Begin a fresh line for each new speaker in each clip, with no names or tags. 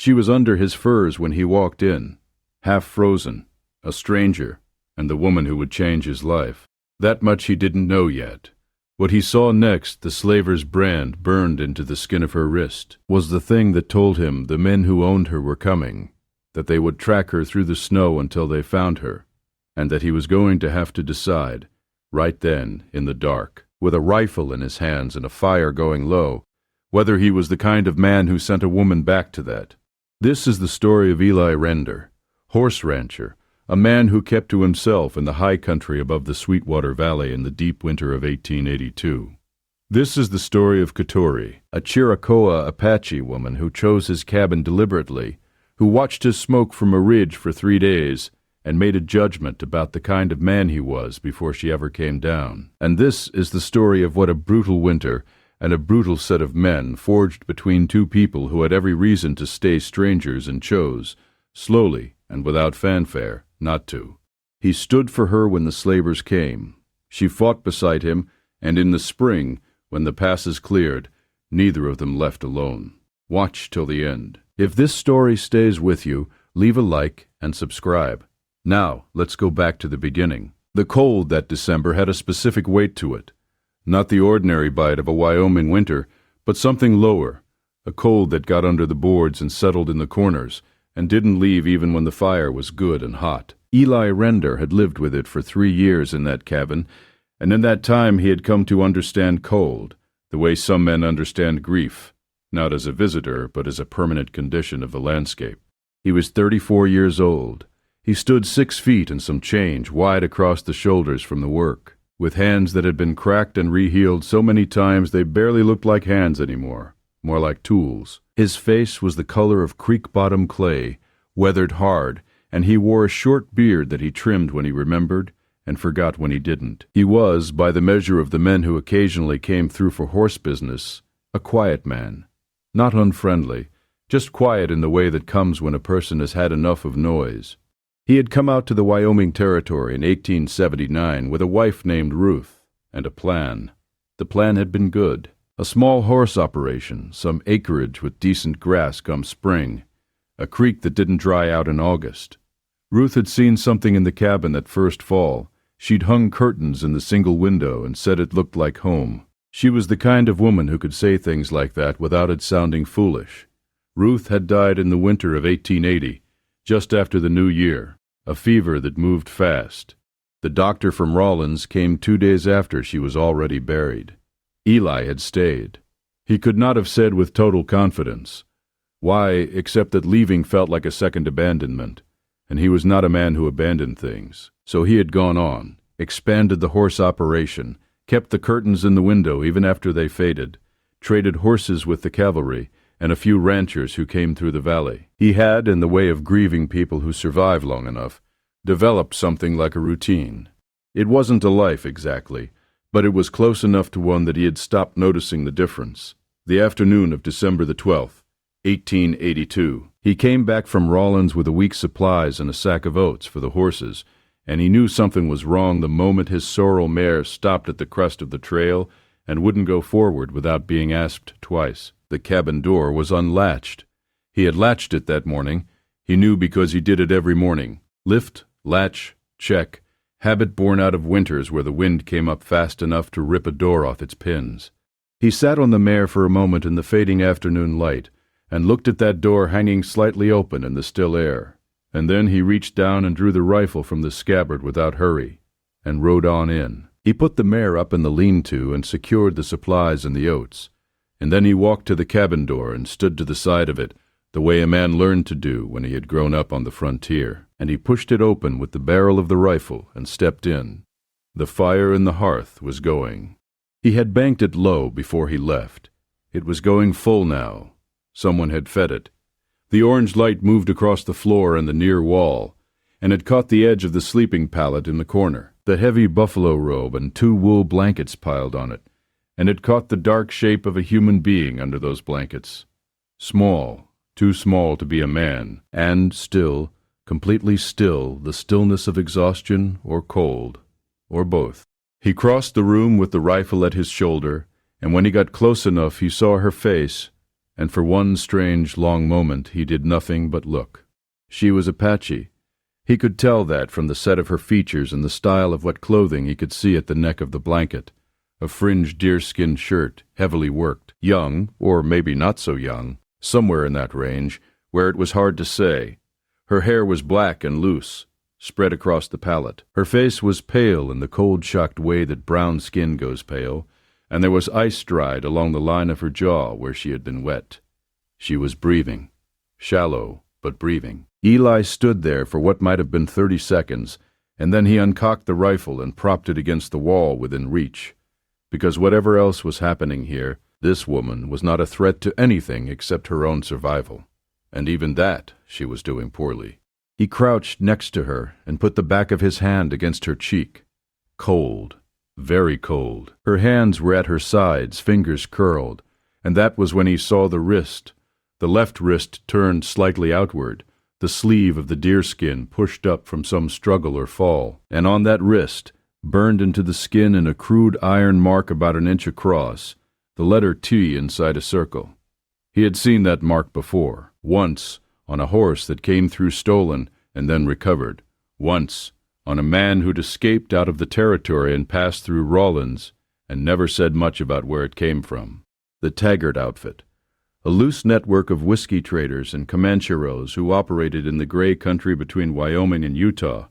She was under his furs when he walked in, half frozen, a stranger, and the woman who would change his life. That much he didn't know yet. What he saw next, the slaver's brand burned into the skin of her wrist, was the thing that told him the men who owned her were coming, that they would track her through the snow until they found her, and that he was going to have to decide, right then, in the dark, with a rifle in his hands and a fire going low, whether he was the kind of man who sent a woman back to that. This is the story of Eli Render, horse rancher, a man who kept to himself in the high country above the Sweetwater Valley in the deep winter of 1882. This is the story of Katori, a Chiricahua Apache woman who chose his cabin deliberately, who watched his smoke from a ridge for 3 days, and made a judgment about the kind of man he was before she ever came down. And this is the story of what a brutal winter and a brutal set of men forged between two people who had every reason to stay strangers and chose, slowly and without fanfare, not to. He stood for her when the slavers came. She fought beside him, and in the spring, when the passes cleared, neither of them left alone. Watch till the end. If this story stays with you, leave a like and subscribe. Now, let's go back to the beginning. The cold that December had a specific weight to it. Not the ordinary bite of a Wyoming winter, but something lower, a cold that got under the boards and settled in the corners, and didn't leave even when the fire was good and hot. Eli Render had lived with it for 3 years in that cabin, and in that time he had come to understand cold, the way some men understand grief, not as a visitor, but as a permanent condition of the landscape. He was 34 years old. He stood 6 feet and some change wide across the shoulders from the work, with hands that had been cracked and rehealed so many times they barely looked like hands anymore, more like tools. His face was the color of creek-bottom clay, weathered hard, and he wore a short beard that he trimmed when he remembered and forgot when he didn't. He was, by the measure of the men who occasionally came through for horse business, a quiet man. Not unfriendly, just quiet in the way that comes when a person has had enough of noise. He had come out to the Wyoming Territory in 1879 with a wife named Ruth, and a plan. The plan had been good. A small horse operation, some acreage with decent grass come spring, a creek that didn't dry out in August. Ruth had seen something in the cabin that first fall. She'd hung curtains in the single window and said it looked like home. She was the kind of woman who could say things like that without it sounding foolish. Ruth had died in the winter of 1880, just after the new year, a fever that moved fast. The doctor from Rawlins came 2 days after she was already buried. Eli had stayed. He could not have said with total confidence why, except that leaving felt like a second abandonment, and he was not a man who abandoned things. So he had gone on, expanded the horse operation, kept the curtains in the window even after they faded, traded horses with the cavalry and a few ranchers who came through the valley. He had, in the way of grieving people who survive long enough, developed something like a routine. It wasn't a life exactly, but it was close enough to one that he had stopped noticing the difference. The afternoon of December the 12th, 1882. He came back from Rawlins with a week's supplies and a sack of oats for the horses, and he knew something was wrong the moment his sorrel mare stopped at the crest of the trail and wouldn't go forward without being asked twice. The cabin door was unlatched. He had latched it that morning. He knew because he did it every morning. Lift, latch, check, habit born out of winters where the wind came up fast enough to rip a door off its pins. He sat on the mare for a moment in the fading afternoon light and looked at that door hanging slightly open in the still air, and then he reached down and drew the rifle from the scabbard without hurry, and rode on in. He put the mare up in the lean-to and secured the supplies and the oats, and then he walked to the cabin door and stood to the side of it, the way a man learned to do when he had grown up on the frontier, and he pushed it open with the barrel of the rifle and stepped in. The fire in the hearth was going. He had banked it low before he left. It was going full now. Someone had fed it. The orange light moved across the floor and the near wall, and it caught the edge of the sleeping pallet in the corner, the heavy buffalo robe and 2 wool blankets piled on it, and it caught the dark shape of a human being under those blankets. Small, too small to be a man, and still, completely still, the stillness of exhaustion or cold, or both. He crossed the room with the rifle at his shoulder, and when he got close enough he saw her face, and for one strange, long moment he did nothing but look. She was Apache. He could tell that from the set of her features and the style of what clothing he could see at the neck of the blanket. A fringed deerskin shirt, heavily worked, young, or maybe not so young, somewhere in that range, where it was hard to say. Her hair was black and loose, spread across the palate. Her face was pale in the cold-shocked way that brown skin goes pale, and there was ice dried along the line of her jaw where she had been wet. She was breathing. Shallow, but breathing. Eli stood there for what might have been 30 seconds, and then he uncocked the rifle and propped it against the wall within reach. Because whatever else was happening here, this woman was not a threat to anything except her own survival. And even that she was doing poorly. He crouched next to her and put the back of his hand against her cheek. Cold. Very cold. Her hands were at her sides, fingers curled, and that was when he saw the wrist. The left wrist turned slightly outward, the sleeve of the deerskin pushed up from some struggle or fall, and on that wrist, burned into the skin in a crude iron mark about an inch across, the letter T inside a circle. He had seen that mark before, once, on a horse that came through stolen and then recovered, once, on a man who'd escaped out of the territory and passed through Rawlins and never said much about where it came from. The Taggart outfit. A loose network of whiskey traders and Comancheros who operated in the gray country between Wyoming and Utah,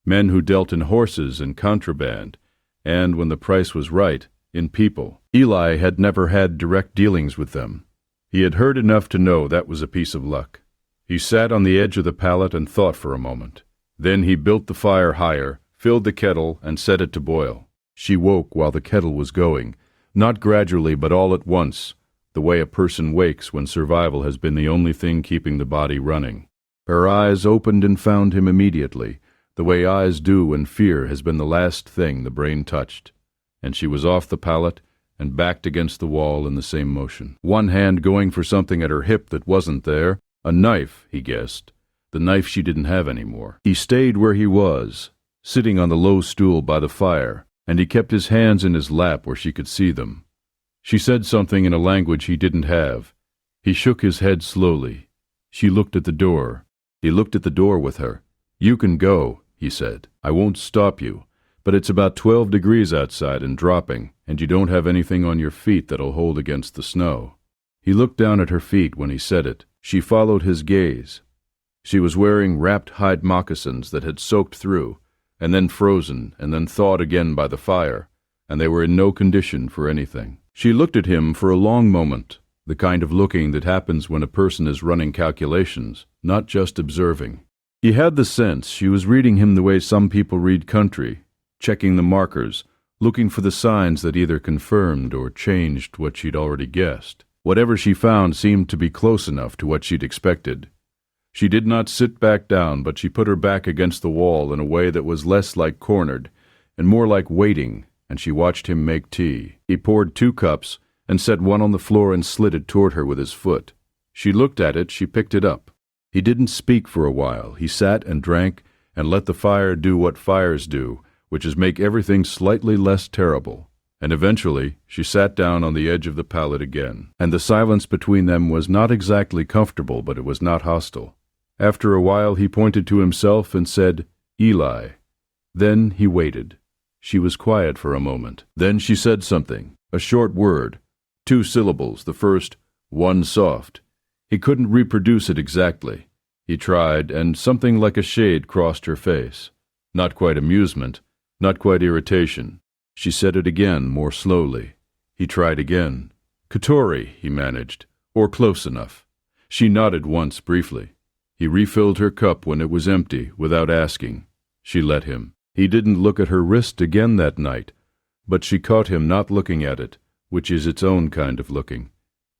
men who dealt in horses and contraband, and, when the price was right, in people. Eli had never had direct dealings with them. He had heard enough to know that was a piece of luck. He sat on the edge of the pallet and thought for a moment. Then he built the fire higher, filled the kettle, and set it to boil. She woke while the kettle was going, not gradually but all at once, the way a person wakes when survival has been the only thing keeping the body running. Her eyes opened and found him immediately, the way eyes do when fear has been the last thing the brain touched, and she was off the pallet and backed against the wall in the same motion. One hand going for something at her hip that wasn't there, a knife, he guessed, the knife she didn't have anymore. He stayed where he was, sitting on the low stool by the fire, and he kept his hands in his lap where she could see them. She said something in a language he didn't have. He shook his head slowly. She looked at the door. He looked at the door with her. "You can go," he said. "I won't stop you, but it's about 12 degrees outside and dropping, and you don't have anything on your feet that'll hold against the snow." He looked down at her feet when he said it. She followed his gaze. She was wearing wrapped hide moccasins that had soaked through, and then frozen, and then thawed again by the fire, and they were in no condition for anything. She looked at him for a long moment, the kind of looking that happens when a person is running calculations, not just observing. He had the sense she was reading him the way some people read country, checking the markers, looking for the signs that either confirmed or changed what she'd already guessed. Whatever she found seemed to be close enough to what she'd expected. She did not sit back down, but she put her back against the wall in a way that was less like cornered and more like waiting, and she watched him make tea. He poured 2 cups and set one on the floor and slid it toward her with his foot. She looked at it, she picked it up. He didn't speak for a while. He sat and drank and let the fire do what fires do, which is make everything slightly less terrible. And eventually she sat down on the edge of the pallet again, and the silence between them was not exactly comfortable, but it was not hostile. After a while he pointed to himself and said, "Eli." Then he waited. She was quiet for a moment. Then she said something, a short word, 2 syllables, the first, one soft. He couldn't reproduce it exactly. He tried, and something like a shade crossed her face. Not quite amusement, not quite irritation. She said it again, more slowly. He tried again. "Katori," he managed, or close enough. She nodded once briefly. He refilled her cup when it was empty, without asking. She let him. He didn't look at her wrist again that night, but she caught him not looking at it, which is its own kind of looking.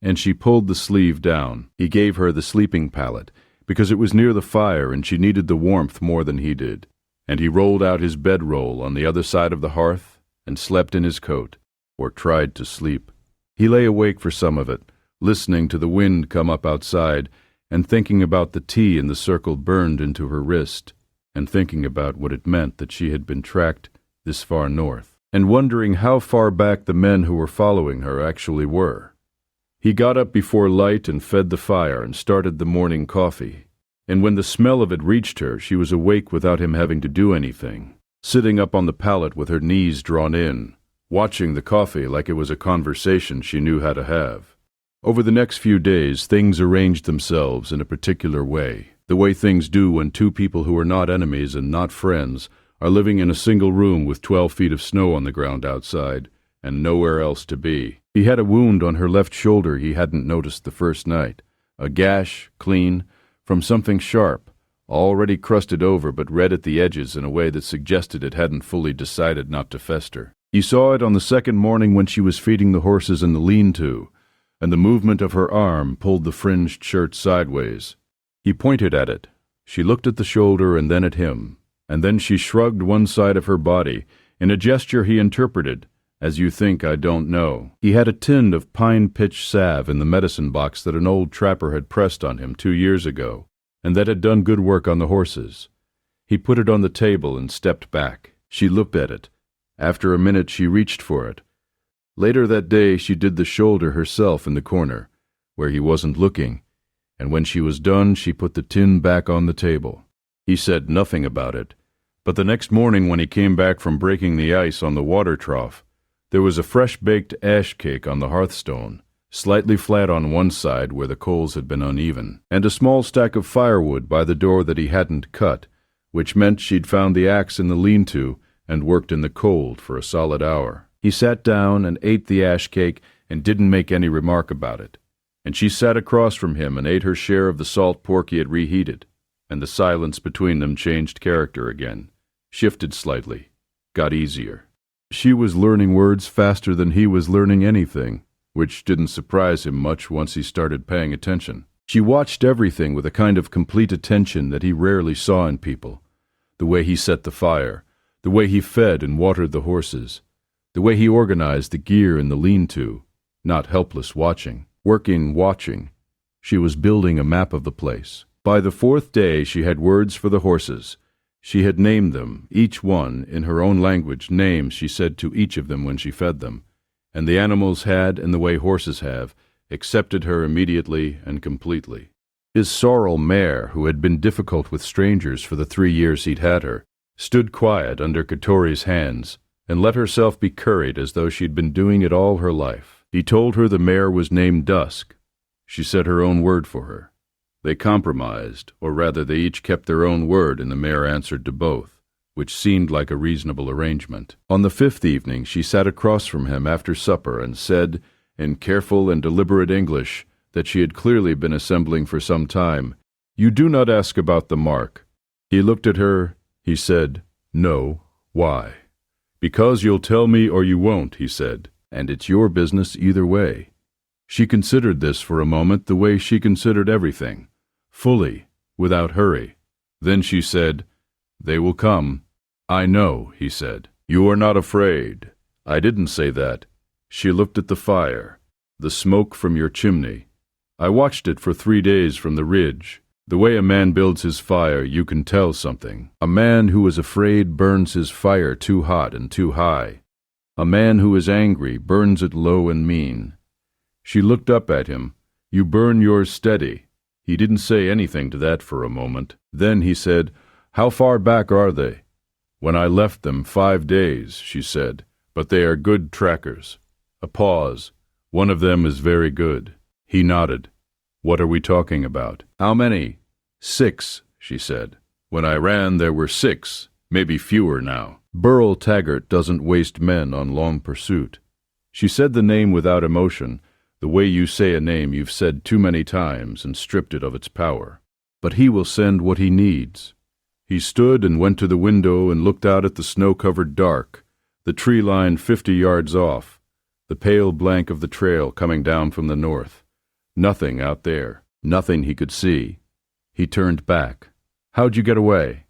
And she pulled the sleeve down. He gave her the sleeping pallet, because it was near the fire and she needed the warmth more than he did. And he rolled out his bedroll on the other side of the hearth and slept in his coat, or tried to sleep. He lay awake for some of it, listening to the wind come up outside, and thinking about the tea in the circle burned into her wrist, and thinking about what it meant that she had been tracked this far north, and wondering how far back the men who were following her actually were. He got up before light and fed the fire and started the morning coffee. And when the smell of it reached her, she was awake without him having to do anything, sitting up on the pallet with her knees drawn in, watching the coffee like it was a conversation she knew how to have. Over the next few days, things arranged themselves in a particular way, the way things do when two people who are not enemies and not friends are living in a single room with 12 feet of snow on the ground outside and nowhere else to be. He had a wound on her left shoulder he hadn't noticed the first night, a gash, clean, from something sharp, already crusted over but red at the edges in a way that suggested it hadn't fully decided not to fester. He saw it on the second morning when she was feeding the horses in the lean-to, and the movement of her arm pulled the fringed shirt sideways. He pointed at it. She looked at the shoulder and then at him, and then she shrugged one side of her body in a gesture he interpreted, "As you think I don't know." He had a tin of pine pitch salve in the medicine box that an old trapper had pressed on him 2 years ago, and that had done good work on the horses. He put it on the table and stepped back. She looked at it. After a minute she reached for it. Later that day she did the shoulder herself in the corner, where he wasn't looking, and when she was done she put the tin back on the table. He said nothing about it, but the next morning when he came back from breaking the ice on the water trough, there was a fresh-baked ash cake on the hearthstone, slightly flat on one side where the coals had been uneven, and a small stack of firewood by the door that he hadn't cut, which meant she'd found the axe in the lean-to and worked in the cold for a solid hour. He sat down and ate the ash cake and didn't make any remark about it, and she sat across from him and ate her share of the salt pork he had reheated, and the silence between them changed character again, shifted slightly, got easier. She was learning words faster than he was learning anything, which didn't surprise him much once he started paying attention. She watched everything with a kind of complete attention that he rarely saw in people. The way he set the fire, the way he fed and watered the horses, the way he organized the gear in the lean-to, not helpless watching, working watching. She was building a map of the place. By the 4th day she had words for the horses. She had named them, each one, in her own language, names she said to each of them when she fed them, and the animals had, in the way horses have, accepted her immediately and completely. His sorrel mare, who had been difficult with strangers for the 3 years he'd had her, stood quiet under Katori's hands, and let herself be curried as though she'd been doing it all her life. He told her the mare was named Dusk. She said her own word for her. They compromised, or rather they each kept their own word and the mare answered to both, which seemed like a reasonable arrangement. On the 5th evening she sat across from him after supper and said, in careful and deliberate English that she had clearly been assembling for some time, "You do not ask about the mark." He looked at her. He said, "No. Why?" "Because you'll tell me or you won't," he said, "and it's your business either way." She considered this for a moment the way she considered everything, fully, without hurry. Then she said, "They will come." "I know," he said. "You are not afraid." "I didn't say that." She looked at the fire, the smoke from your chimney. "I watched it for 3 days from the ridge. The way a man builds his fire, you can tell something. A man who is afraid burns his fire too hot and too high. A man who is angry burns it low and mean." She looked up at him. "You burn yours steady." He didn't say anything to that for a moment. Then he said, "How far back are they?" "When I left them 5 days," she said, "but they are good trackers." A pause. "One of them is very good." He nodded. "What are we talking about?" "How many?" "6, she said. "When I ran there were 6, maybe fewer now. Burl Taggart doesn't waste men on long pursuit." She said the name without emotion, the way you say a name you've said too many times and stripped it of its power. "But he will send what he needs." He stood and went to the window and looked out at the snow-covered dark, the tree line 50 yards off, the pale blank of the trail coming down from the north. Nothing out there, nothing he could see. He turned back. "How'd you get away?"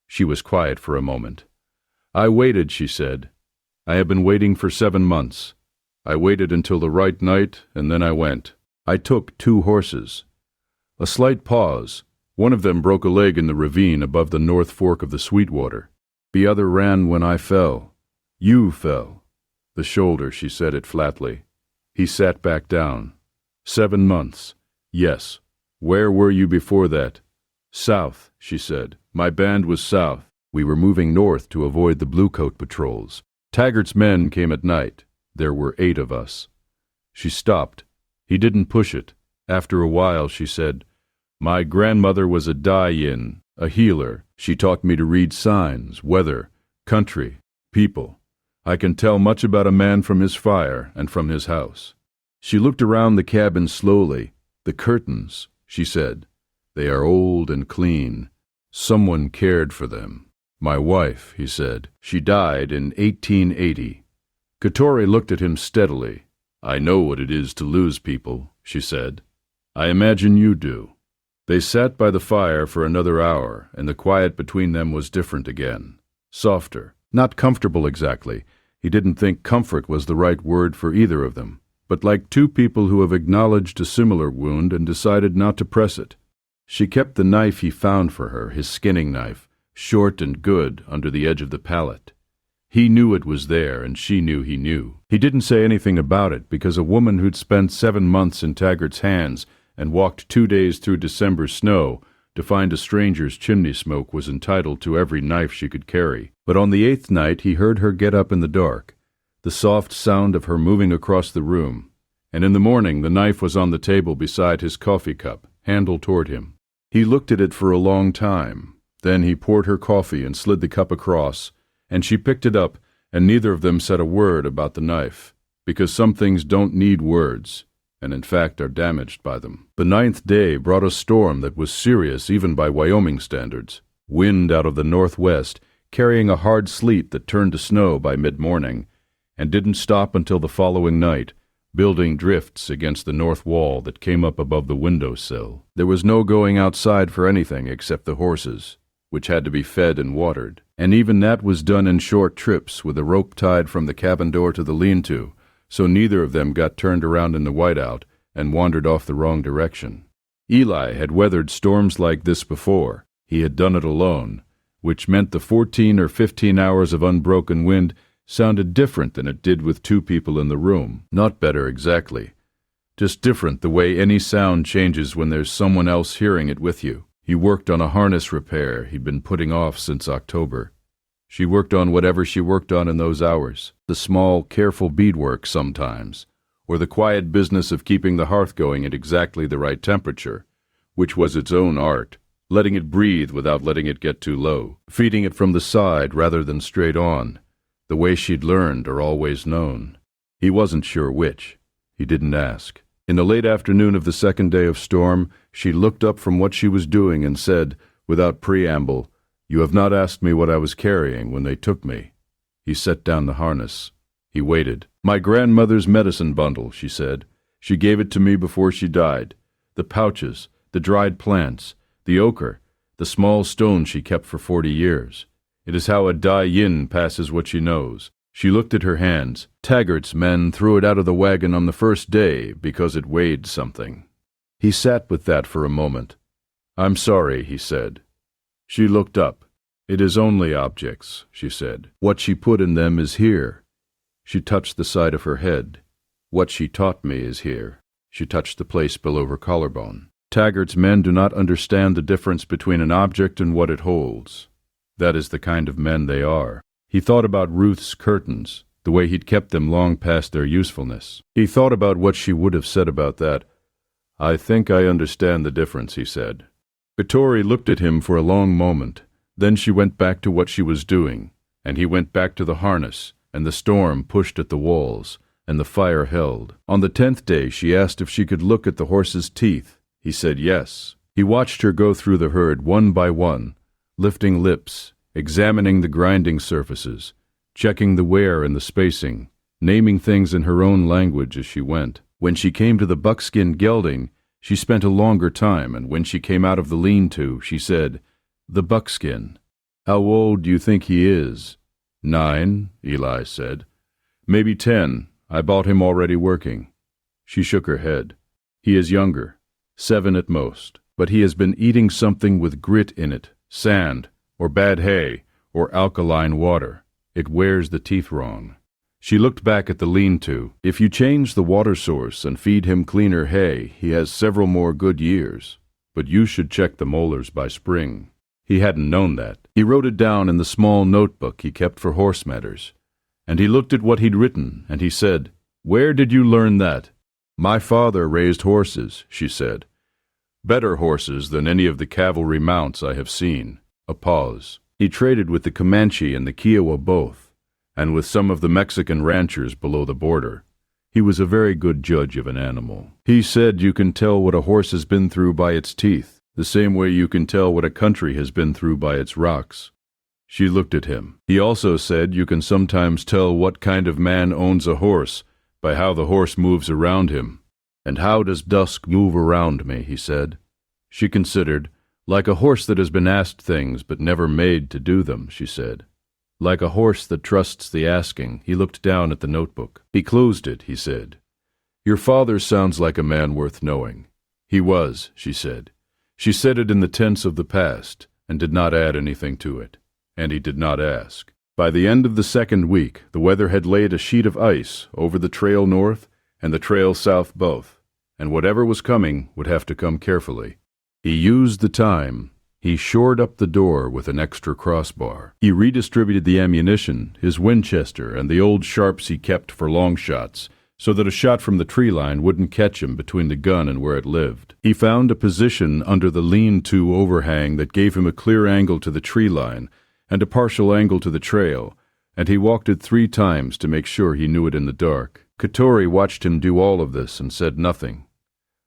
She was quiet for a moment. "I waited," she said. "I have been waiting for 7 months. I waited until the right night, and then I went. I took 2 horses." A slight pause. "One of them broke a leg in the ravine above the north fork of the Sweetwater. The other ran when I fell. You fell." "The shoulder," she said it flatly. He sat back down. 7 months. Yes. Where were you before that? South, she said. My band was south. We were moving north to avoid the bluecoat patrols. Taggart's men came at night. There were 8 of us. She stopped. He didn't push it. After a while, she said, My grandmother was a die-in, a healer. She taught me to read signs, weather, country, people. I can tell much about a man from his fire and from his house. She looked around the cabin slowly. The curtains, she said. They are old and clean. Someone cared for them. My wife, he said. She died in 1880. Katori looked at him steadily. I know what it is to lose people, she said. I imagine you do. They sat by the fire for another hour, and the quiet between them was different again. Softer. Not comfortable exactly. He didn't think comfort was the right word for either of them, but like 2 people who have acknowledged a similar wound and decided not to press it. She kept the knife he found for her, his skinning knife, short and good, under the edge of the pallet. He knew it was there, and she knew he knew. He didn't say anything about it, because a woman who'd spent 7 months in Taggart's hands and walked 2 days through December snow to find a stranger's chimney smoke was entitled to every knife she could carry. But on the 8th night he heard her get up in the dark, the soft sound of her moving across the room, and in the morning the knife was on the table beside his coffee cup, handle toward him. He looked at it for a long time. Then he poured her coffee and slid the cup across, and she picked it up, and neither of them said a word about the knife, because some things don't need words, and in fact are damaged by them. The 9th day brought a storm that was serious even by Wyoming standards. Wind out of the northwest, carrying a hard sleet that turned to snow by mid-morning, and didn't stop until the following night, building drifts against the north wall that came up above the windowsill. There was no going outside for anything except the horses, which had to be fed and watered, and even that was done in short trips with a rope tied from the cabin door to the lean-to, so neither of them got turned around in the whiteout and wandered off the wrong direction. Eli had weathered storms like this before. He had done it alone, which meant the 14 or 15 hours of unbroken wind sounded different than it did with 2 people in the room. Not better exactly, just different the way any sound changes when there's someone else hearing it with you. He worked on a harness repair he'd been putting off since October. She worked on whatever she worked on in those hours, the small, careful beadwork sometimes, or the quiet business of keeping the hearth going at exactly the right temperature, which was its own art, letting it breathe without letting it get too low, feeding it from the side rather than straight on, the way she'd learned or always known. He wasn't sure which. He didn't ask. In the late afternoon of the 2nd day of storm, she looked up from what she was doing and said, without preamble, You have not asked me what I was carrying when they took me. He set down the harness. He waited. My grandmother's medicine bundle, she said. She gave it to me before she died. The pouches, the dried plants, the ochre, the small stone she kept for 40 years. It is how a die-in passes what she knows. She looked at her hands. Taggart's men threw it out of the wagon on the 1st day because it weighed something. He sat with that for a moment. I'm sorry, he said. She looked up. It is only objects, she said. What she put in them is here. She touched the side of her head. What she taught me is here. She touched the place below her collarbone. Taggart's men do not understand the difference between an object and what it holds. That is the kind of men they are. He thought about Ruth's curtains, the way he'd kept them long past their usefulness. He thought about what she would have said about that. I think I understand the difference, he said. Katori looked at him for a long moment. Then she went back to what she was doing, and he went back to the harness, and the storm pushed at the walls, and the fire held. On the 10th day she asked if she could look at the horse's teeth. He said yes. He watched her go through the herd one by one, lifting lips, examining the grinding surfaces, checking the wear and the spacing, naming things in her own language as she went. When she came to the buckskin gelding, she spent a longer time, and when she came out of the lean-to, she said, The buckskin. How old do you think he is? 9, Eli said. Maybe 10. I bought him already working. She shook her head. He is younger, 7 at most, but he has been eating something with grit in it, sand, or bad hay, or alkaline water. It wears the teeth wrong. She looked back at the lean-to. If you change the water source and feed him cleaner hay, he has several more good years. But you should check the molars by spring. He hadn't known that. He wrote it down in the small notebook he kept for horse matters. And he looked at what he'd written, and he said, "Where did you learn that?" "My father raised horses," she said. "Better horses than any of the cavalry mounts I have seen." A pause. He traded with the Comanche and the Kiowa both, and with some of the Mexican ranchers below the border. He was a very good judge of an animal. He said you can tell what a horse has been through by its teeth, the same way you can tell what a country has been through by its rocks. She looked at him. He also said you can sometimes tell what kind of man owns a horse by how the horse moves around him. "And how does dusk move around me?" he said. She considered. "Like a horse that has been asked things but never made to do them," she said. "Like a horse that trusts the asking." He looked down at the notebook. He closed it, he said. "Your father sounds like a man worth knowing." "He was," she said. She said it in the tense of the past, and did not add anything to it. And he did not ask. By the end of the second week, the weather had laid a sheet of ice over the trail north and the trail south both, and whatever was coming would have to come carefully. He used the time. He shored up the door with an extra crossbar. He redistributed the ammunition, his Winchester and the old sharps he kept for long shots, so that a shot from the tree line wouldn't catch him between the gun and where it lived. He found a position under the lean-to overhang that gave him a clear angle to the tree line and a partial angle to the trail, and he walked it 3 times to make sure he knew it in the dark. Katori watched him do all of this and said nothing.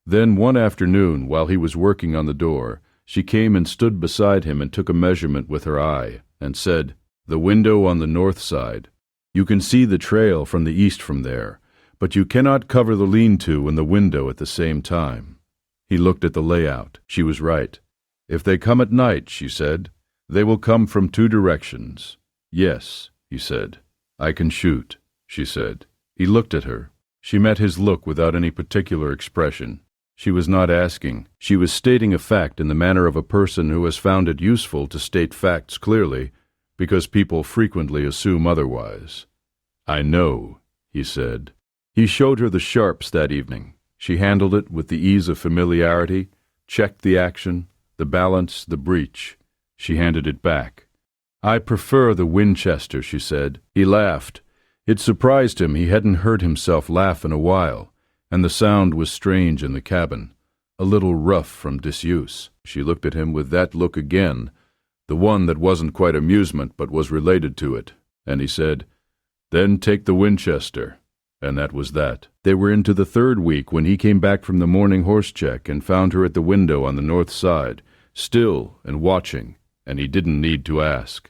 Then one afternoon, while he was working on the door, she came and stood beside him and took a measurement with her eye, and said, "The window on the north side. You can see the trail from the east from there, but you cannot cover the lean-to and the window at the same time." He looked at the layout. She was right. "If they come at night," she said, "they will come from 2 directions." "Yes," he said. "I can shoot," she said. He looked at her. She met his look without any particular expression. She was not asking. She was stating a fact in the manner of a person who has found it useful to state facts clearly, because people frequently assume otherwise. "I know," he said. He showed her the sharps that evening. She handled it with the ease of familiarity, checked the action, the balance, the breech. She handed it back. "I prefer the Winchester," she said. He laughed. It surprised him. He hadn't heard himself laugh in a while, and the sound was strange in the cabin, a little rough from disuse. She looked at him with that look again, the one that wasn't quite amusement but was related to it, and he said, "Then take the Winchester." And that was that. They were into the 3rd week when he came back from the morning horse check and found her at the window on the north side, still and watching, and he didn't need to ask.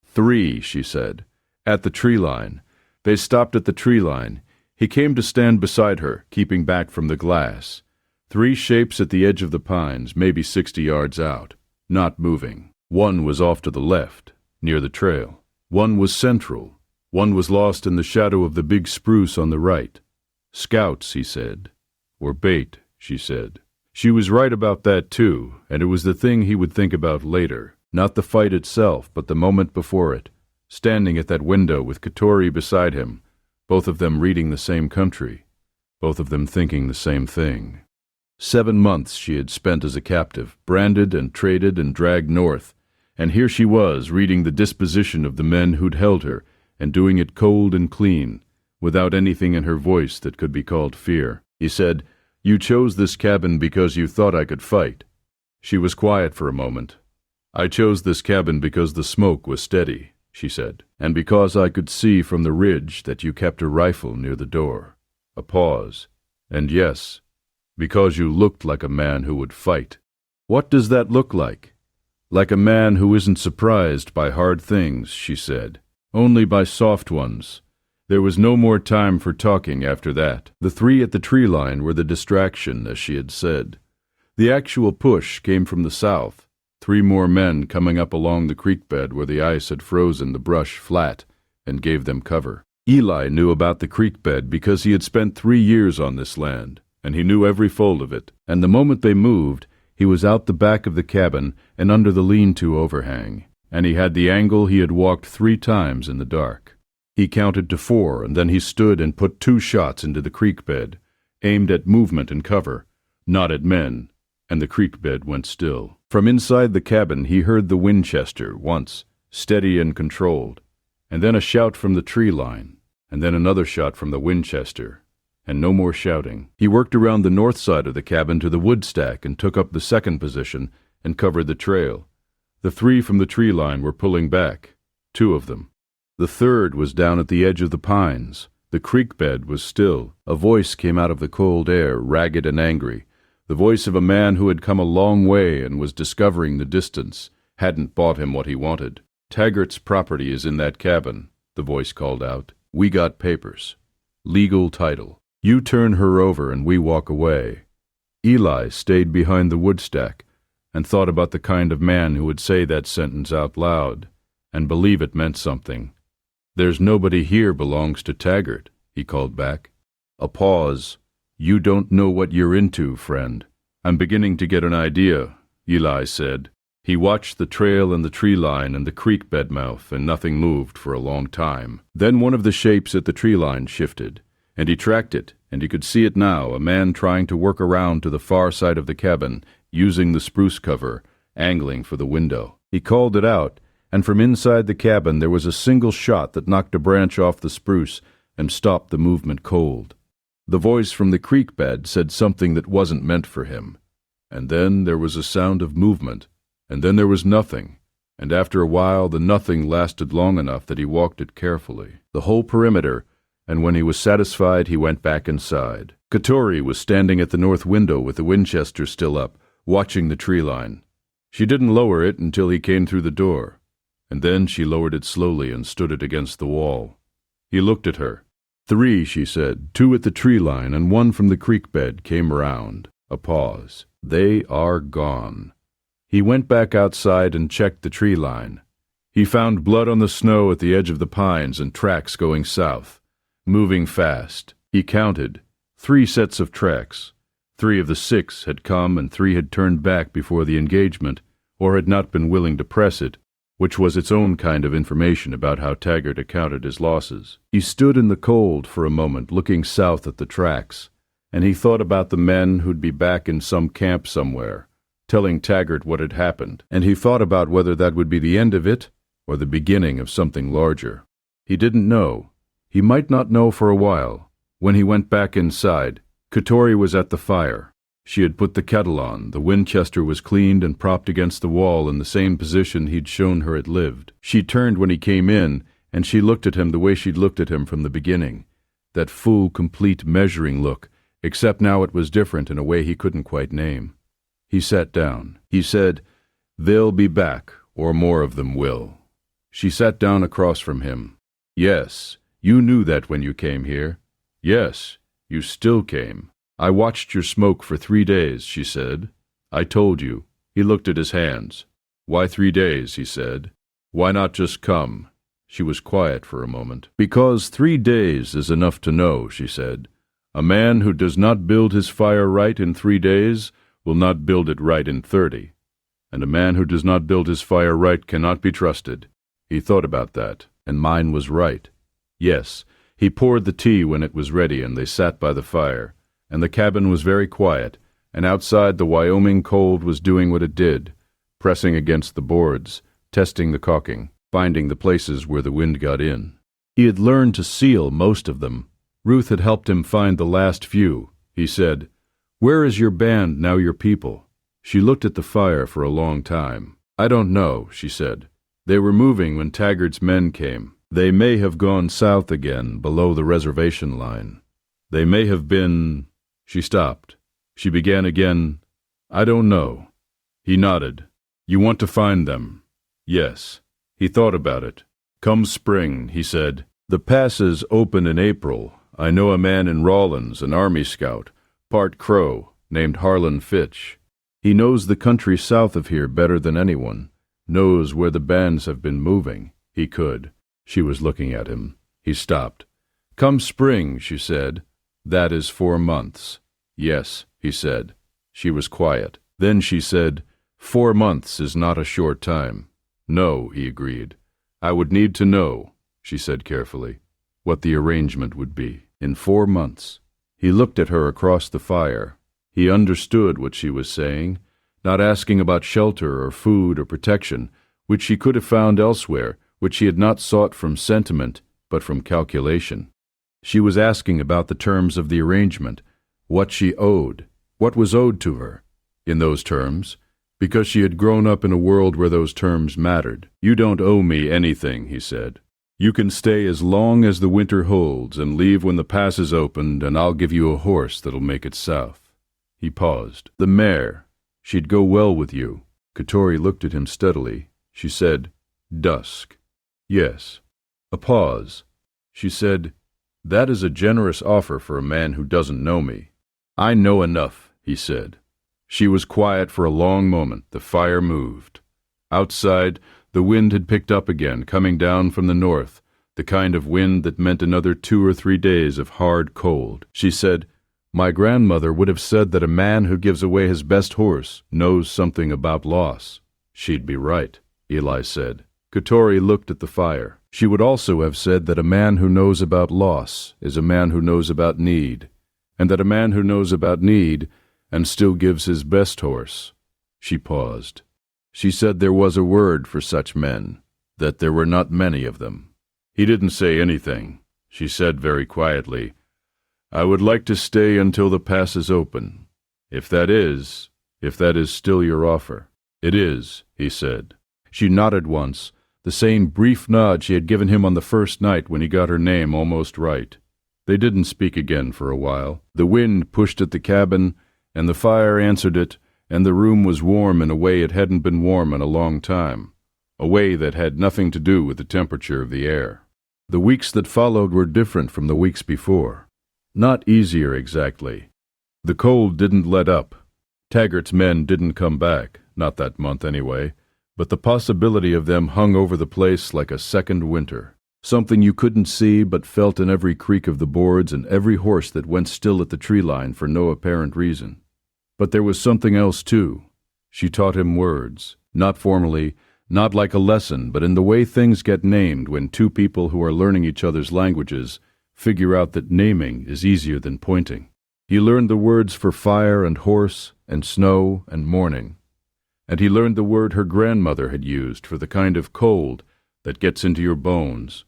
3, she said, "at the tree line." They stopped at the tree line. He came to stand beside her, keeping back from the glass. 3 shapes at the edge of the pines, maybe 60 yards out, not moving. One was off to the left, near the trail. One was central. One was lost in the shadow of the big spruce on the right. "Scouts," he said. "Or bait," she said. She was right about that too, and it was the thing he would think about later. Not the fight itself, but the moment before it, standing at that window with Katori beside him, both of them reading the same country, both of them thinking the same thing. 7 months she had spent as a captive, branded and traded and dragged north, and here she was reading the disposition of the men who'd held her, and doing it cold and clean, without anything in her voice that could be called fear. He said, "You chose this cabin because you thought I could fight." She was quiet for a moment. "I chose this cabin because the smoke was steady," she said, "and because I could see from the ridge that you kept a rifle near the door." A pause. "And yes, because you looked like a man who would fight." "What does that look like?" "Like a man who isn't surprised by hard things," she said. "Only by soft ones." There was no more time for talking after that. The 3 at the tree line were the distraction, as she had said. The actual push came from the south, 3 more men coming up along the creek bed where the ice had frozen the brush flat and gave them cover. Eli knew about the creek bed because he had spent 3 years on this land, and he knew every fold of it, and the moment they moved, he was out the back of the cabin and under the lean-to overhang, and he had the angle he had walked 3 times in the dark. He counted to 4, and then he stood and put 2 shots into the creek bed, aimed at movement and cover, not at men, and the creek bed went still. From inside the cabin he heard the Winchester once, steady and controlled, and then a shout from the tree line, and then another shot from the Winchester, and no more shouting. He worked around the north side of the cabin to the wood stack and took up the second position and covered the trail. The 3 from the tree line were pulling back, 2 of them. The third was down at the edge of the pines. The creek bed was still. A voice came out of the cold air, ragged and angry, the voice of a man who had come a long way and was discovering the distance, hadn't bought him what he wanted. "Taggart's property is in that cabin," the voice called out. "We got papers. Legal title. You turn her over and we walk away." Eli stayed behind the woodstack and thought about the kind of man who would say that sentence out loud and believe it meant something. "There's nobody here belongs to Taggart," he called back. A pause. "You don't know what you're into, friend." "I'm beginning to get an idea," Eli said. He watched the trail and the tree line and the creek bed mouth, and nothing moved for a long time. Then one of the shapes at the tree line shifted, and he tracked it, and he could see it now, a man trying to work around to the far side of the cabin, using the spruce cover, angling for the window. He called it out, and from inside the cabin there was a single shot that knocked a branch off the spruce and stopped the movement cold. The voice from the creek bed said something that wasn't meant for him. And then there was a sound of movement, and then there was nothing, and after a while the nothing lasted long enough that he walked it carefully, the whole perimeter, and when he was satisfied he went back inside. Katori was standing at the north window with the Winchester still up, watching the tree line. She didn't lower it until he came through the door, and then she lowered it slowly and stood it against the wall. He looked at her. 3, she said, 2 at the tree line and 1 from the creek bed came round. A pause. "They are gone." He went back outside and checked the tree line. He found blood on the snow at the edge of the pines and tracks going south, moving fast. He counted 3 sets of tracks. 3 of the 6 had come and 3 had turned back before the engagement, or had not been willing to press it, which was its own kind of information about how Taggart accounted his losses. He stood in the cold for a moment, looking south at the tracks, and he thought about the men who'd be back in some camp somewhere, telling Taggart what had happened, and he thought about whether that would be the end of it or the beginning of something larger. He didn't know. He might not know for a while. When he went back inside, Katori was at the fire. She had put the kettle on, the Winchester was cleaned and propped against the wall in the same position he'd shown her it lived. She turned when he came in, and she looked at him the way she'd looked at him from the beginning. That full, complete measuring look, except now it was different in a way he couldn't quite name. He sat down. He said, "They'll be back, or more of them will." She sat down across from him. "Yes, you knew that when you came here. Yes, you still came. I watched your smoke for 3 days, she said. I told you." He looked at his hands. "Why 3 days?" he said. "Why not just come?" She was quiet for a moment. "Because 3 days is enough to know," she said. "A man who does not build his fire right in 3 days will not build it right in 30. And a man who does not build his fire right cannot be trusted." He thought about that, and mine was right. Yes, he poured the tea when it was ready, and they sat by the fire, and the cabin was very quiet, and outside the Wyoming cold was doing what it did, pressing against the boards, testing the caulking, finding the places where the wind got in. He had learned to seal most of them. Ruth had helped him find the last few. He said, "Where is your band, now your people?" She looked at the fire for a long time. "I don't know," she said. "They were moving when Taggart's men came. They may have gone south again, below the reservation line. They may have been—" She stopped. She began again, "I don't know." He nodded. "You want to find them?" "Yes." He thought about it. "Come spring," he said. "The passes open in April. I know a man in Rawlins, an Army scout, part Crow, named Harlan Fitch. He knows the country south of here better than anyone, knows where the bands have been moving. He could." She was looking at him. He stopped. "Come spring," she said. "That is 4 months." "Yes," he said. She was quiet. Then she said, "4 months is not a short time." "No," he agreed. "I would need to know," she said carefully. what the arrangement would be. In 4 months. He looked at her across the fire. He understood what she was saying, not asking about shelter or food or protection, which she could have found elsewhere, which she had not sought from sentiment, but from calculation. She was asking about the terms of the arrangement, what she owed, what was owed to her, in those terms, because she had grown up in a world where those terms mattered. "You don't owe me anything," he said. "You can stay as long as the winter holds and leave when the pass is opened, and I'll give you a horse that'll make it south." He paused. "The mare. She'd go well with you." Katori looked at him steadily. She said, "Dusk." "Yes." A pause. She said, "That is a generous offer for a man who doesn't know me." "I know enough," he said. She was quiet for a long moment. The fire moved. Outside, the wind had picked up again, coming down from the north, the kind of wind that meant another 2 or 3 days of hard cold. She said, "My grandmother would have said that a man who gives away his best horse knows something about loss." "She'd be right," Eli said. Katori looked at the fire. "She would also have said that a man who knows about loss is a man who knows about need, and that a man who knows about need and still gives his best horse." She paused. She said there was a word for such men, that there were not many of them. He didn't say anything. She said very quietly, "I would like to stay until the pass is open, if that is still your offer." "It is," he said. She nodded once, the same brief nod she had given him on the first night when he got her name almost right. They didn't speak again for a while. The wind pushed at the cabin, and the fire answered it, and the room was warm in a way it hadn't been warm in a long time, a way that had nothing to do with the temperature of the air. The weeks that followed were different from the weeks before. Not easier exactly. The cold didn't let up. Taggart's men didn't come back, not that month anyway, but the possibility of them hung over the place like a second winter. Something you couldn't see but felt in every creak of the boards and every horse that went still at the tree line for no apparent reason. But there was something else too. She taught him words, not formally, not like a lesson, but in the way things get named when two people who are learning each other's languages figure out that naming is easier than pointing. He learned the words for fire and horse and snow and morning. And he learned the word her grandmother had used for the kind of cold that gets into your bones,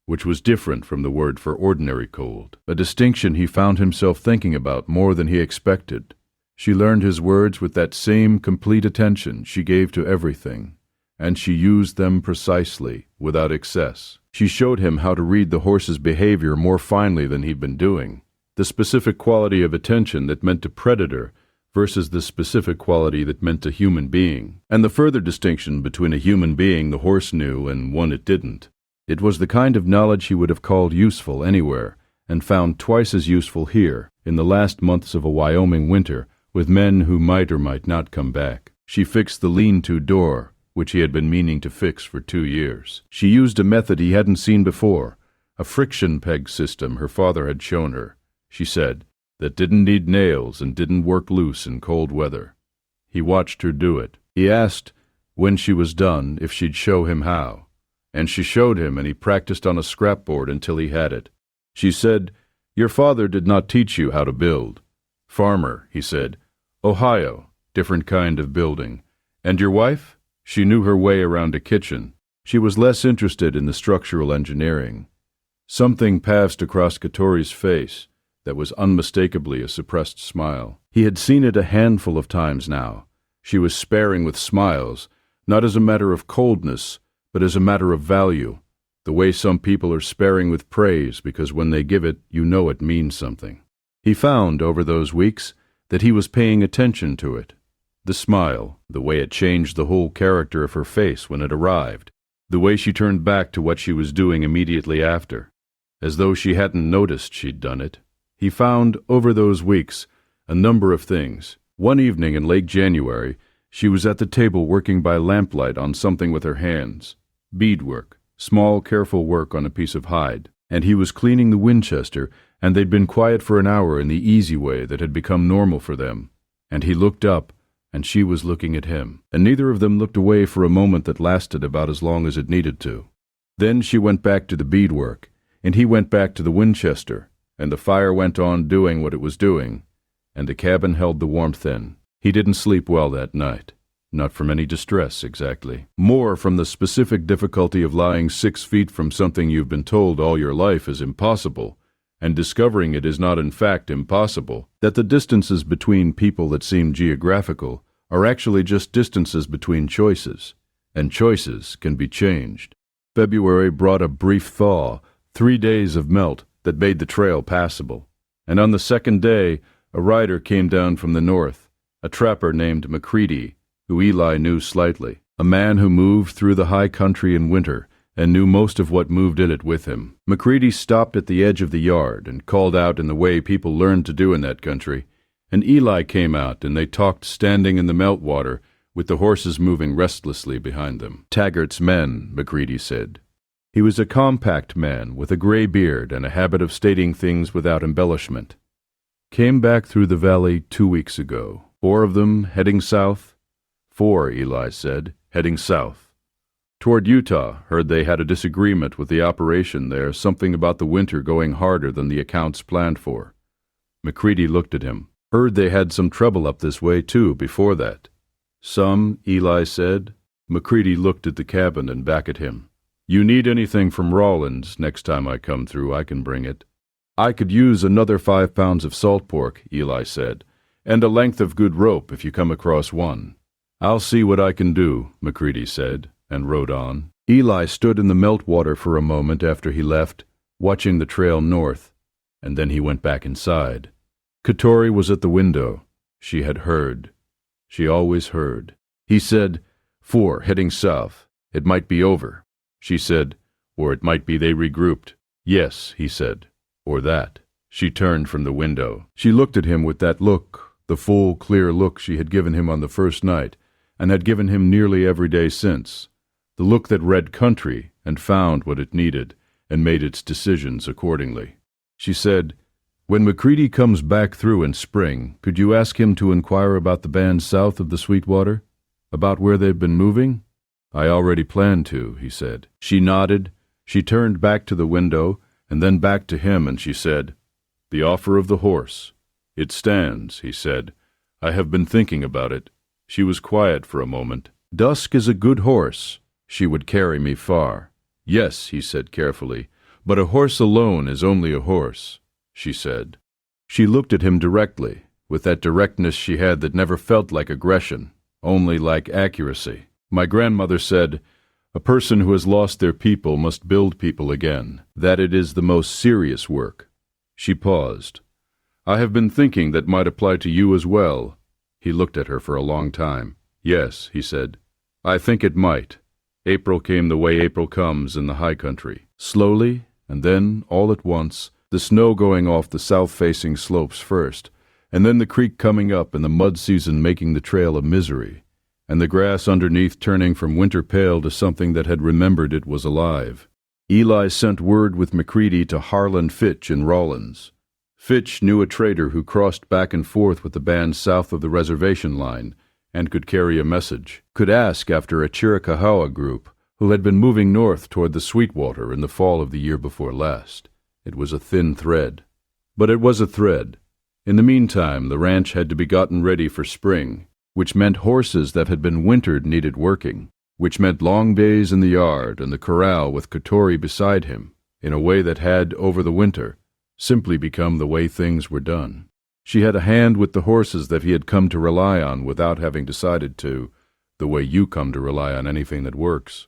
which was different from the word for ordinary cold, a distinction he found himself thinking about more than he expected. She learned his words with that same complete attention she gave to everything, and she used them precisely, without excess. She showed him how to read the horse's behavior more finely than he'd been doing, the specific quality of attention that meant a predator versus the specific quality that meant a human being, and the further distinction between a human being the horse knew and one it didn't. It was the kind of knowledge he would have called useful anywhere, and found twice as useful here, in the last months of a Wyoming winter, with men who might or might not come back. She fixed the lean-to door, which he had been meaning to fix for 2 years. She used a method he hadn't seen before, a friction peg system her father had shown her, she said, that didn't need nails and didn't work loose in cold weather. He watched her do it. He asked, when she was done, if she'd show him how, and she showed him, and he practiced on a scrapboard until he had it. She said, "Your father did not teach you how to build." "Farmer," he said. "Ohio, different kind of building. And your wife?" She knew her way around a kitchen. She was less interested in the structural engineering. Something passed across Katori's face that was unmistakably a suppressed smile. He had seen it a handful of times now. She was sparing with smiles, not as a matter of coldness, but as a matter of value, the way some people are sparing with praise because when they give it, you know it means something. He found, over those weeks, that he was paying attention to it. The smile, the way it changed the whole character of her face when it arrived, the way she turned back to what she was doing immediately after, as though she hadn't noticed she'd done it. He found, over those weeks, a number of things. One evening in late January, she was at the table working by lamplight on something with her hands. Beadwork, small, careful work on a piece of hide. And he was cleaning the Winchester, and they'd been quiet for an hour in the easy way that had become normal for them. And he looked up, and she was looking at him. And neither of them looked away for a moment that lasted about as long as it needed to. Then she went back to the beadwork. and he went back to the Winchester, and the fire went on doing what it was doing, and the cabin held the warmth in. He didn't sleep well that night. Not from any distress, exactly. More from the specific difficulty of lying 6 feet from something you've been told all your life is impossible, and discovering it is not in fact impossible, that the distances between people that seem geographical are actually just distances between choices, and choices can be changed. February brought a brief thaw, 3 days of melt that made the trail passable, and on the second day a rider came down from the north, a trapper named McCready, who Eli knew slightly, a man who moved through the high country in winter and knew most of what moved in it with him. McCready stopped at the edge of the yard and called out in the way people learned to do in that country, and Eli came out and they talked standing in the meltwater with the horses moving restlessly behind them. Taggart's men, McCready said. He was a compact man with a gray beard and a habit of stating things without embellishment. Came back through the valley 2 weeks ago. 4 of them heading south. 4, Eli said, heading south. Toward Utah, heard they had a disagreement with the operation there, something about the winter going harder than the accounts planned for. McCready looked at him. Heard they had some trouble up this way, too, before that. Some, Eli said. McCready looked at the cabin and back at him. You need anything from Rawlins next time I come through, I can bring it. I could use another 5 pounds of salt pork, Eli said, and a length of good rope if you come across one. I'll see what I can do, McCready said, and rode on. Eli stood in the meltwater for a moment after he left, watching the trail north, and then he went back inside. Katori was at the window. She had heard. She always heard. He said, 4 heading south. It might be over. She said, or it might be they regrouped. Yes, he said, or that. She turned from the window. She looked at him with that look, the full, clear look she had given him on the first night, and had given him nearly every day since. The look that read country and found what it needed and made its decisions accordingly. She said, When McCready comes back through in spring, could you ask him to inquire about the band south of the Sweetwater? About where they've been moving? I already planned to, he said. She nodded. She turned back to the window and then back to him, and she said, The offer of the horse. It stands, he said. I have been thinking about it. She was quiet for a moment. Dusk is a good horse. She would carry me far. Yes, he said carefully, but a horse alone is only a horse, she said. She looked at him directly, with that directness she had that never felt like aggression, only like accuracy. My grandmother said, A person who has lost their people must build people again, that it is the most serious work. She paused. I have been thinking that might apply to you as well. He looked at her for a long time. Yes, he said. I think it might. April came the way April comes in the high country. Slowly, and then, all at once, the snow going off the south-facing slopes first, and then the creek coming up and the mud season making the trail a misery, and the grass underneath turning from winter pale to something that had remembered it was alive. Eli sent word with McCready to Harlan Fitch in Rawlins. Fitch knew a trader who crossed back and forth with the band south of the reservation line and could carry a message, could ask after a Chiricahua group who had been moving north toward the Sweetwater in the fall of the year before last. It was a thin thread. But it was a thread. In the meantime, the ranch had to be gotten ready for spring, which meant horses that had been wintered needed working, which meant long days in the yard and the corral with Katori beside him, in a way that had, over the winter, simply become the way things were done. She had a hand with the horses that he had come to rely on without having decided to, the way you come to rely on anything that works.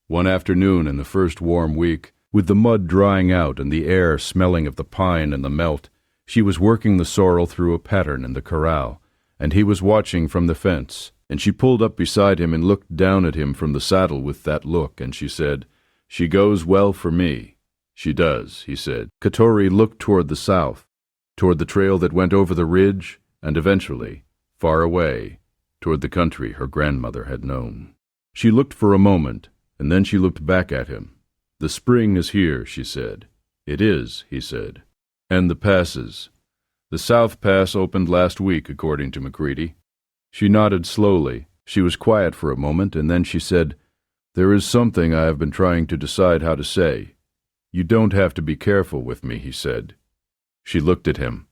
One afternoon in the first warm week, with the mud drying out and the air smelling of the pine and the melt, she was working the sorrel through a pattern in the corral, and he was watching from the fence, and she pulled up beside him and looked down at him from the saddle with that look, and she said, She goes well for me. She does, he said. Katori looked toward the south, toward the trail that went over the ridge, and eventually, far away, toward the country her grandmother had known. She looked for a moment, and then she looked back at him. The spring is here, she said. It is, he said. And the passes. The South Pass opened last week, according to McCready. She nodded slowly. She was quiet for a moment, and then she said, There is something I have been trying to decide how to say. "You don't have to be careful with me," he said. She looked at him.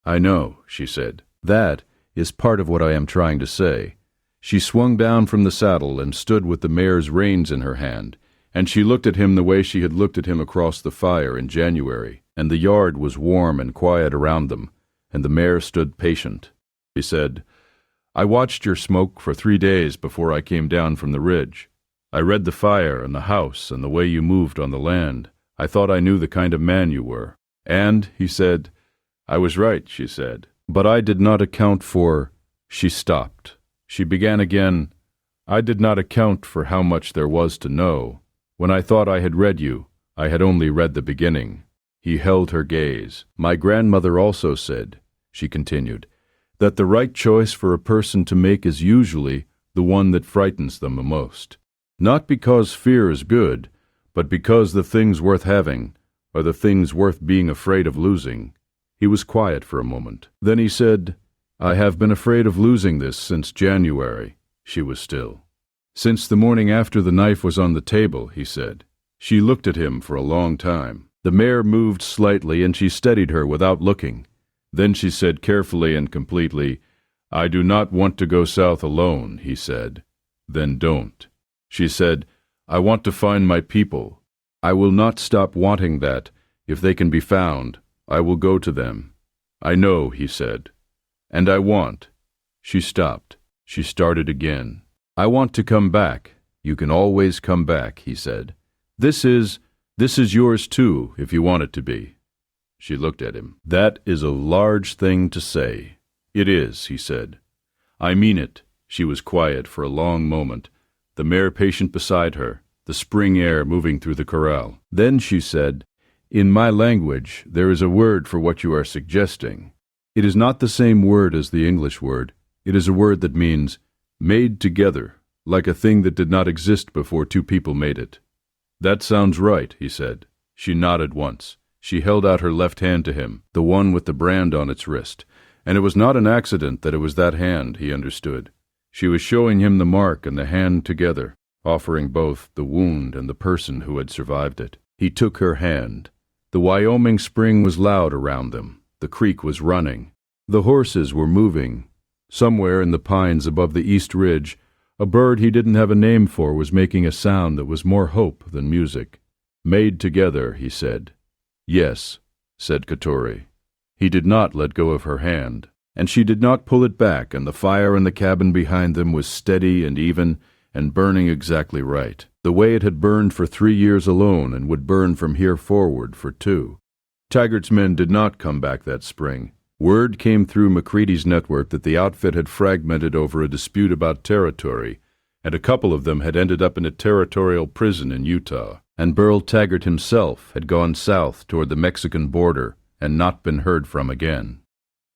"I know," she said. "That is part of what I am trying to say." She swung down from the saddle and stood with the mare's reins in her hand, and she looked at him the way she had looked at him across the fire in January, and the yard was warm and quiet around them, and the mare stood patient. She said, "I watched your smoke for 3 days before I came down from the ridge. I read the fire and the house and the way you moved on the land. I thought I knew the kind of man you were." "And," he said, "I was right," she said. "But I did not account for—" She stopped. She began again, "I did not account for how much there was to know. When I thought I had read you, I had only read the beginning." He held her gaze. "My grandmother also said," she continued, "that the right choice for a person to make is usually the one that frightens them the most. Not because fear is good, but because the things worth having are the things worth being afraid of losing." He was quiet for a moment. Then he said, "I have been afraid of losing this since January." She was still. "Since the morning after the knife was on the table," he said. She looked at him for a long time. The mare moved slightly, and she steadied her without looking. Then she said carefully and completely, "I do not want to go south alone," he said. "Then don't." She said, "I want to find my people. I will not stop wanting that. If they can be found, I will go to them." "I know," he said. "And I want—" She stopped. She started again. "I want to come back. You can always come back," he said. This is yours too, if you want it to be." She looked at him. "That is a large thing to say." "It is," he said. "I mean it." She was quiet for a long moment, the mare patient beside her, the spring air moving through the corral. Then she said, "In my language there is a word for what you are suggesting. It is not the same word as the English word. It is a word that means made together, like a thing that did not exist before two people made it." "That sounds right," he said. She nodded once. She held out her left hand to him, the one with the brand on its wrist, and it was not an accident that it was that hand, he understood. She was showing him the mark and the hand together, offering both the wound and the person who had survived it. He took her hand. The Wyoming spring was loud around them. The creek was running. The horses were moving. Somewhere in the pines above the east ridge, a bird he didn't have a name for was making a sound that was more hope than music. "Made together," he said. "Yes," said Katori. He did not let go of her hand, and she did not pull it back, and the fire in the cabin behind them was steady and even and burning exactly right, the way it had burned for 3 years alone and would burn from here forward for 2. Taggart's men did not come back that spring. Word came through McCready's network that the outfit had fragmented over a dispute about territory, and a couple of them had ended up in a territorial prison in Utah, and Burl Taggart himself had gone south toward the Mexican border and not been heard from again.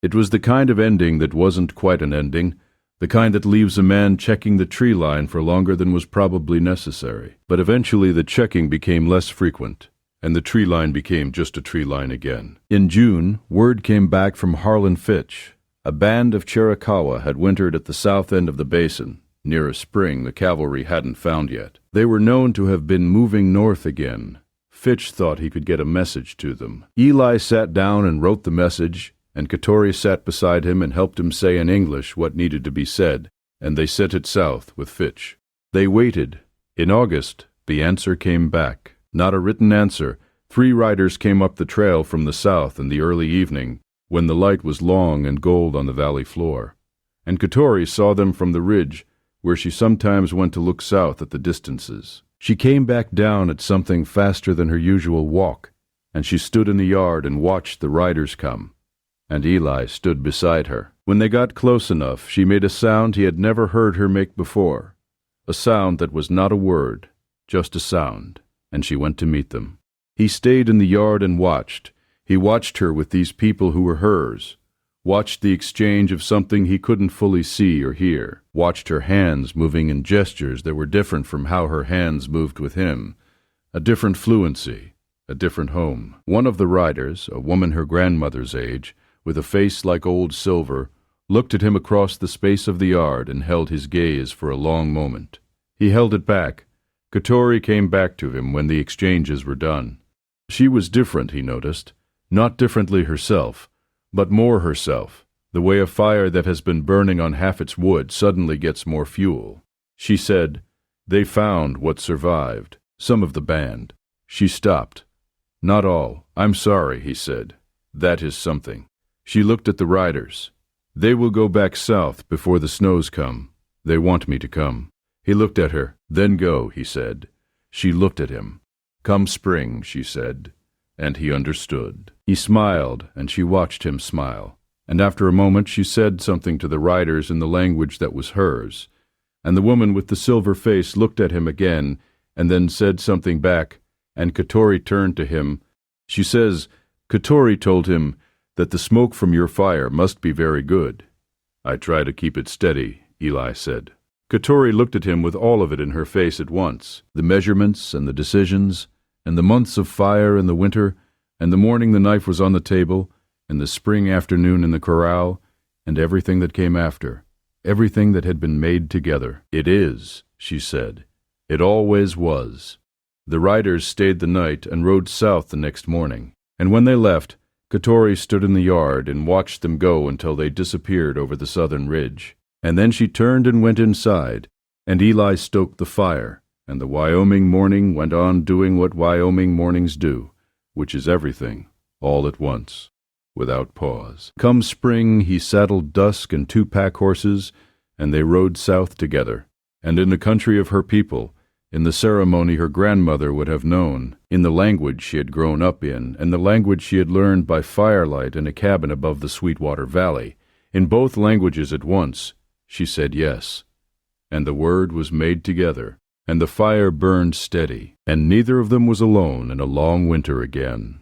It was the kind of ending that wasn't quite an ending, the kind that leaves a man checking the tree line for longer than was probably necessary. But eventually the checking became less frequent, and the tree line became just a tree line again. In June, word came back from Harlan Fitch. A band of Chiricahua had wintered at the south end of the basin, near a spring the cavalry hadn't found yet. They were known to have been moving north again. Fitch thought he could get a message to them. Eli sat down and wrote the message, and Katori sat beside him and helped him say in English what needed to be said, and they sent it south with Fitch. They waited. In August, the answer came back. Not a written answer. 3 riders came up the trail from the south in the early evening, when the light was long and gold on the valley floor. And Katori saw them from the ridge, where she sometimes went to look south at the distances. She came back down at something faster than her usual walk, and she stood in the yard and watched the riders come. And Eli stood beside her. When they got close enough, she made a sound he had never heard her make before, a sound that was not a word, just a sound. And she went to meet them. He stayed in the yard and watched. He watched her with these people who were hers, watched the exchange of something he couldn't fully see or hear, watched her hands moving in gestures that were different from how her hands moved with him, a different fluency, a different home. One of the riders, a woman her grandmother's age, with a face like old silver, looked at him across the space of the yard and held his gaze for a long moment. He held it back. Katori came back to him when the exchanges were done. She was different, he noticed. Not differently herself, but more herself, the way a fire that has been burning on half its wood suddenly gets more fuel. She said, "They found what survived, some of the band." She stopped. "Not all. I'm sorry," he said. "That is something." She looked at the riders. "They will go back south before the snows come. They want me to come." He looked at her. "Then go," he said. She looked at him. "Come spring," she said, and he understood. He smiled, and she watched him smile. And after a moment she said something to the riders in the language that was hers, and the woman with the silver face looked at him again, and then said something back, and Katori turned to him. She says, "Katori told him that the smoke from your fire must be very good." "I try to keep it steady," Eli said. Katori looked at him with all of it in her face at once, the measurements and the decisions, and the months of fire in the winter, and the morning the knife was on the table, and the spring afternoon in the corral, and everything that came after, everything that had been made together. "It is," she said. "It always was." The riders stayed the night and rode south the next morning, and when they left, Katori stood in the yard and watched them go until they disappeared over the southern ridge. And then she turned and went inside, and Eli stoked the fire, and the Wyoming morning went on doing what Wyoming mornings do, which is everything, all at once, without pause. Come spring, he saddled Dusk and 2 pack horses, and they rode south together, and in the country of her people, in the ceremony her grandmother would have known, in the language she had grown up in, and the language she had learned by firelight in a cabin above the Sweetwater Valley, in both languages at once, she said yes, and the word was made together, and the fire burned steady, and neither of them was alone in a long winter again.